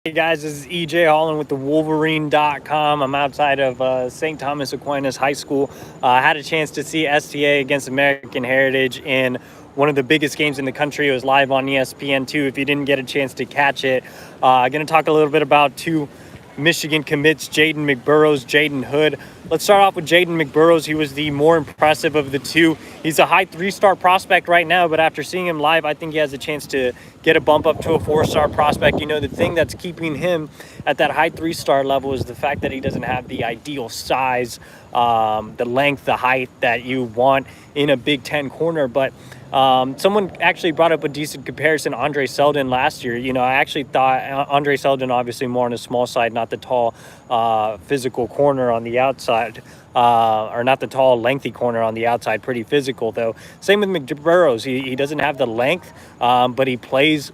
Hey guys, this is EJ Holland with the Wolverine.com. I'm outside of St. Thomas Aquinas High School. I had a chance to see STA against American Heritage in one of the biggest games in the country. It was live on ESPN2 if you didn't get a chance to catch it. I'm going to talk a little bit about two Michigan commits, Jaydon McBurrows, Jaydon Hood. Let's start off with Jaydon McBurrows. He was the more impressive of the two. He's a high 3-star prospect right now, but after seeing him live, I think he has a chance to get a bump up to a 4-star prospect. You know, the thing that's keeping him at that high 3-star level is the fact that he doesn't have the ideal size, the length, the height that you want in a Big Ten corner. But someone actually brought up a decent comparison, Andre Seldon last year. You know, I actually thought Andre Seldon, obviously more on the small side, not the tall physical corner on the outside, or not the tall lengthy corner on the outside, pretty physical though. Same with McBurrows. He doesn't have the length, but he plays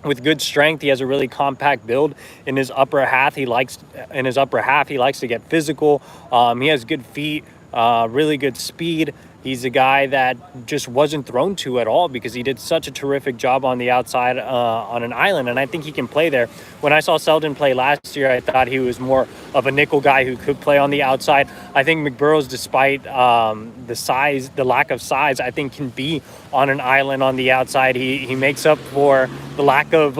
with good strength. He has a really compact build in his upper half. He likes to get physical. He has good feet, really good speed. He's a guy that just wasn't thrown to at all because he did such a terrific job on the outside on an island, and I think he can play there. When I saw Seldon play last year, I thought he was more of a nickel guy who could play on the outside. I think McBurrows, despite the lack of size, I think can be on an island on the outside. He makes up for the lack of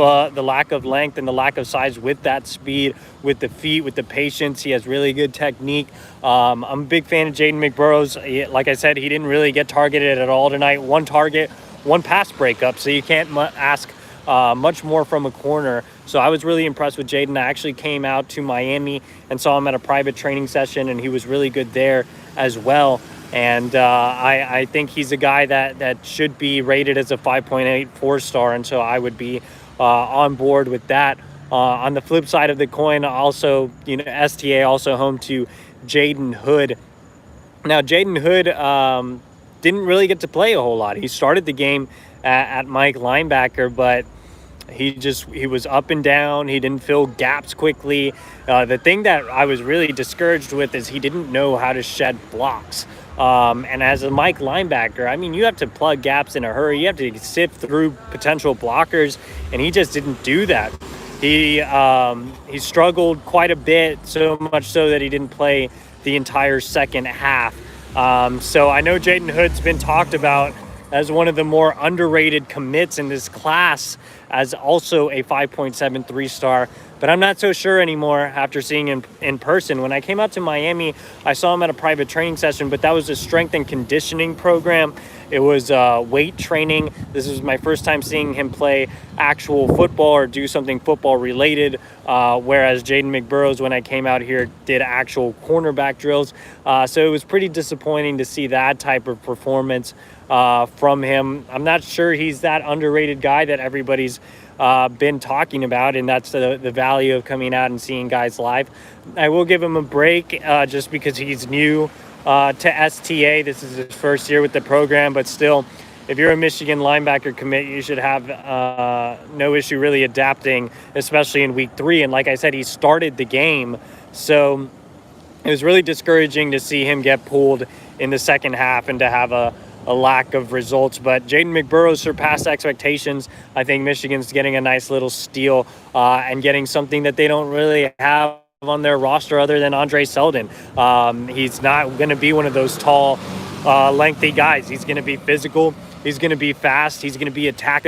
length and the lack of size with that speed, with the feet, with the patience. He has really good technique. I'm a big fan of Jaydon McBurrows. Like I said, he didn't really get targeted at all tonight. One target, one pass breakup, so you can't ask much more from a corner. So I was really impressed with Jaydon. I actually came out to Miami and saw him at a private training session, and he was really good there as well. And I think he's a guy that should be rated as a 5.8 4-star, and so I would be on board with that. On the flip side of the coin, also, you know, STA also home to Jaydon Hood. Now, Jaydon Hood didn't really get to play a whole lot. He started the game at Mike linebacker, but he was up and down. He didn't fill gaps quickly. The thing that I was really discouraged with is he didn't know how to shed blocks. And as a Mike linebacker, I mean, you have to plug gaps in a hurry. You have to sift through potential blockers, and he just didn't do that. He struggled quite a bit, so much so that he didn't play the entire second half. So I know Jaydon Hood's been talked about as one of the more underrated commits in this class, as also a 5.73 star. But I'm not so sure anymore after seeing him in person. When I came out to Miami, I saw him at a private training session, but that was a strength and conditioning program. It was weight training. This was my first time seeing him play actual football or do something football related, whereas Jaydon McBurrows, when I came out here, did actual cornerback drills. So it was pretty disappointing to see that type of performance from him. I'm not sure he's that underrated guy that everybody's been talking about, and that's the value of coming out and seeing guys live. I will give him a break just because he's new to STA. This is his first year with the program, but still, if you're a Michigan linebacker commit, you should have no issue really adapting, especially in week 3. And like I said, he started the game, so it was really discouraging to see him get pulled in the second half and to have a lack of results. But Jaydon McBurrows surpassed expectations. I think Michigan's getting a nice little steal and getting something that they don't really have on their roster other than Andre Seldon. He's not going to be one of those tall, lengthy guys. He's going to be physical. He's going to be fast. He's going to be attack.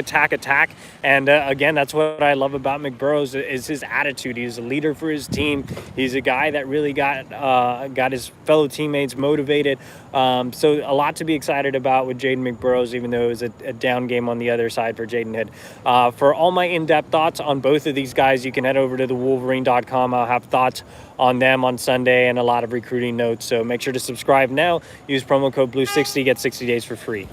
And again, that's what I love about McBurrows is his attitude. He's a leader for his team. He's a guy that really got his fellow teammates motivated. So a lot to be excited about with Jaydon McBurrows, even though it was a down game on the other side for Jaydon Hood. For all my in-depth thoughts on both of these guys, you can head over to thewolverine.com. I'll have thoughts on them on Sunday and a lot of recruiting notes. So make sure to subscribe now. Use promo code BLUE60, get 60 days for free.